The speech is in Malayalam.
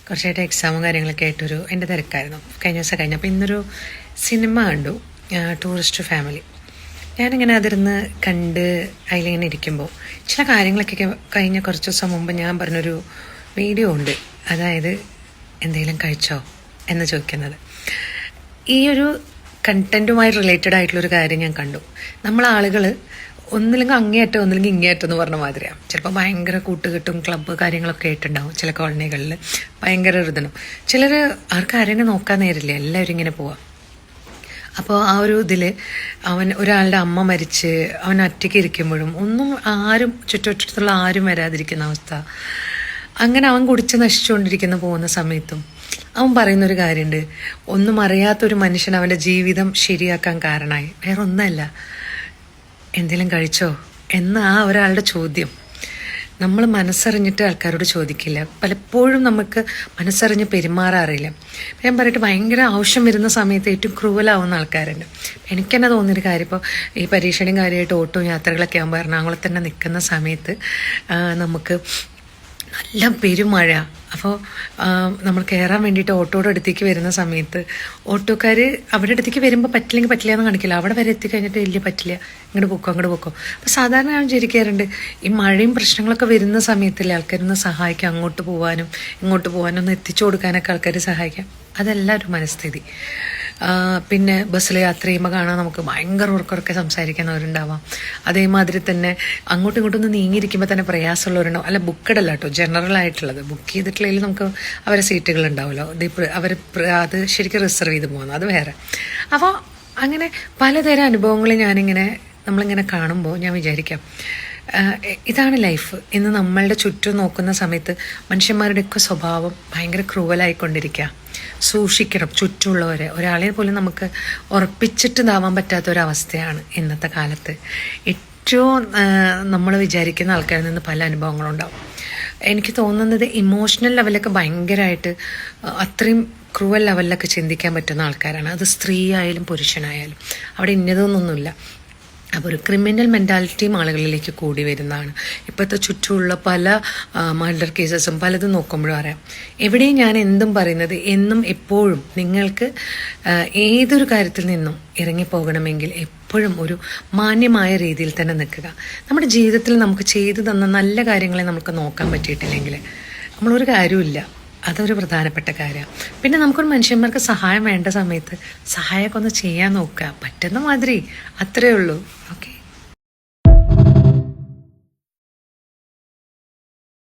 കുറച്ചായിട്ട് എക്സാമും കാര്യങ്ങളൊക്കെ ആയിട്ടൊരു എൻ്റെ തിരക്കായിരുന്നു. കഴിഞ്ഞ ദിവസം കഴിഞ്ഞപ്പോൾ ഇന്നൊരു സിനിമ കണ്ടു, ടൂറിസ്റ്റ് ഫാമിലി. ഞാനിങ്ങനെ അതിരുന്ന് കണ്ട് അതിലിങ്ങനെ ഇരിക്കുമ്പോൾ ചില കാര്യങ്ങളൊക്കെ കഴിഞ്ഞ കുറച്ച് ദിവസം മുമ്പ് ഞാൻ പറഞ്ഞൊരു വീഡിയോ ഉണ്ട്. അതായത് എന്തെങ്കിലും കഴിച്ചോ എന്ന് ചോദിക്കുന്നത്. ഈ ഒരു കണ്ടൻറ്റുമായി റിലേറ്റഡ് ആയിട്ടുള്ളൊരു കാര്യം ഞാൻ കണ്ടു. നമ്മളാളുകൾ ഒന്നില്ലെങ്കിൽ അങ്ങേയറ്റം ഒന്നില്ലെങ്കിൽ ഇങ്ങേയറ്റം എന്ന് പറഞ്ഞ മാതിരിയാണ്. ചിലപ്പോൾ ഭയങ്കര കൂട്ടുകെട്ടും ക്ലബ്ബ് കാര്യങ്ങളൊക്കെ ആയിട്ടുണ്ടാവും. ചില കോളനികളിൽ ഭയങ്കര ഇതണം. ചിലർ ആർക്ക് ആരെയും നോക്കാൻ നേരില്ല, എല്ലാവരും ഇങ്ങനെ പോവാം. അപ്പോൾ ആ ഒരു ഇതിൽ ഒരാളുടെ അമ്മ മരിച്ച് അവൻ ഒറ്റയ്ക്ക് ഇരിക്കുമ്പോഴും ഒന്നും ആരും ചുറ്റുവട്ടത്തുള്ള ആരും വരാതിരിക്കുന്ന അവസ്ഥ. അങ്ങനെ അവൻ കുടിച്ച് നശിച്ചുകൊണ്ടിരിക്കുന്ന പോകുന്ന സമയത്തും അവൻ പറയുന്നൊരു കാര്യമുണ്ട്, ഒന്നും അറിയാത്തൊരു മനുഷ്യൻ അവൻ്റെ ജീവിതം ശരിയാക്കാൻ കാരണമായി. വേറെ ഒന്നല്ല, എന്തെങ്കിലും കഴിച്ചോ എന്ന ആ ഒരാളുടെ ചോദ്യം നമ്മൾ മനസ്സറിഞ്ഞിട്ട് ആൾക്കാരോട് ചോദിക്കില്ല. പലപ്പോഴും നമുക്ക് മനസ്സറിഞ്ഞ് പെരുമാറാറില്ല. ഞാൻ പറയട്ടെ, ഭയങ്കര ആവശ്യം വരുന്ന സമയത്ത് ഏറ്റവും ക്രൂവലാവുന്ന ആൾക്കാരുണ്ട്. എനിക്ക് തന്നെ തോന്നിയൊരു കാര്യം, ഇപ്പോൾ ഈ പരീക്ഷയും കാര്യമായിട്ട് ഓട്ടോ യാത്രകളൊക്കെ ആകുമ്പോൾ എറണാകുളത്ത് തന്നെ നിൽക്കുന്ന സമയത്ത് നമുക്ക് നല്ല പെരുമഴ. അപ്പോൾ നമ്മൾ കയറാൻ വേണ്ടിയിട്ട് ഓട്ടോയുടെ അടുത്തേക്ക് വരുന്ന സമയത്ത് ഓട്ടോക്കാർ അവരുടെ അടുത്തേക്ക് വരുമ്പോൾ പറ്റില്ലെങ്കിൽ പറ്റില്ല എന്ന് കാണിക്കില്ല. അവിടെ വരെ എത്തിക്കഴിഞ്ഞിട്ട് വലിയ പറ്റില്ല, അങ്ങോട്ട് പൊക്കോ. അപ്പോൾ സാധാരണ ഞാൻ വിചാരിക്കാറുണ്ട്, ഈ മഴയും പ്രശ്നങ്ങളൊക്കെ വരുന്ന സമയത്തല്ലേ ആൾക്കാരൊന്ന് സഹായിക്കാം, അങ്ങോട്ട് പോകാനും ഇങ്ങോട്ട് പോകാനും ഒന്ന് എത്തിച്ചു കൊടുക്കാനൊക്കെ ആൾക്കാർ സഹായിക്കാം. അതല്ല ഒരു മനസ്ഥിതി. പിന്നെ ബസ്സിൽ യാത്ര ചെയ്യുമ്പോൾ കാണാൻ നമുക്ക് ഭയങ്കര ഉറക്കൊക്കെ സംസാരിക്കുന്നവരുണ്ടാവാം. അതേമാതിരി തന്നെ അങ്ങോട്ടും ഇങ്ങോട്ടും ഒന്ന് നീങ്ങിയിരിക്കുമ്പോൾ തന്നെ പ്രയാസമുള്ളവരുണ്ടാവും. അല്ല, ബുക്കഡ് അല്ല കേട്ടോ, ജനറൽ ആയിട്ടുള്ളത്. ബുക്ക് ചെയ്തിട്ടുള്ളതിൽ നമുക്ക് അവരെ സീറ്റുകൾ ഉണ്ടാവുമല്ലോ, അവർ അത് ശരിക്കും റിസർവ് ചെയ്ത് പോകുന്നു, അത് വേറെ. അപ്പോൾ അങ്ങനെ പലതരം അനുഭവങ്ങൾ നമ്മളിങ്ങനെ കാണുമ്പോൾ ഞാൻ വിചാരിക്കാം, ഇതാണ് ലൈഫ് എന്ന് നമ്മളുടെ ചുറ്റും നോക്കുന്ന സമയത്ത് മനുഷ്യന്മാരുടെയൊക്കെ സ്വഭാവം ഭയങ്കര ക്രൂവലായിക്കൊണ്ടിരിക്കുക. സൂക്ഷിക്കണം ചുറ്റുമുള്ളവരെ. ഒരാളെ പോലും നമുക്ക് ഉറപ്പിച്ചിട്ട് ഇതാവാൻ പറ്റാത്തൊരവസ്ഥയാണ് ഇന്നത്തെ കാലത്ത്. ഏറ്റവും നമ്മൾ വിചാരിക്കുന്ന ആൾക്കാരിൽ നിന്ന് പല അനുഭവങ്ങളുണ്ടാവും. എനിക്ക് തോന്നുന്നത് ഇമോഷണൽ ലെവലൊക്കെ ഭയങ്കരമായിട്ട് അത്രയും ക്രൂവൽ ലെവലിലൊക്കെ ചിന്തിക്കാൻ പറ്റുന്ന ആൾക്കാരാണ്. അത് സ്ത്രീ ആയാലും പുരുഷനായാലും അവിടെ ഇന്നതൊന്നൊന്നുമില്ല. അപ്പോൾ ഒരു ക്രിമിനൽ മെൻറ്റാലിറ്റിയും ആളുകളിലേക്ക് കൂടി വരുന്നതാണ്. ഇപ്പോഴത്തെ ചുറ്റുമുള്ള പല മർഡർ കേസസും പലതും നോക്കുമ്പോഴും അറിയാം. എവിടെയും ഞാൻ എന്തും പറയുന്നത്, എന്നും എപ്പോഴും നിങ്ങൾക്ക് ഏതൊരു കാര്യത്തിൽ നിന്നും ഇറങ്ങിപ്പോകണമെങ്കിൽ എപ്പോഴും ഒരു മാന്യമായ രീതിയിൽ തന്നെ നിൽക്കുക. നമ്മുടെ ജീവിതത്തിൽ നമുക്ക് ചെയ്തു തന്ന നല്ല കാര്യങ്ങളെ നമുക്ക് നോക്കാൻ പറ്റിയിട്ടില്ലെങ്കിൽ നമ്മളൊരു കാര്യമില്ല. അതൊരു പ്രധാനപ്പെട്ട കാര്യമാണ്. പിന്നെ നമുക്കൊരു മനുഷ്യന്മാർക്ക് സഹായം വേണ്ട സമയത്ത് സഹായമൊക്കെ ഒന്ന് ചെയ്യാൻ നോക്കുക, പറ്റുന്ന മാതിരി. അത്രയേ ഉള്ളൂ. ഓക്കെ.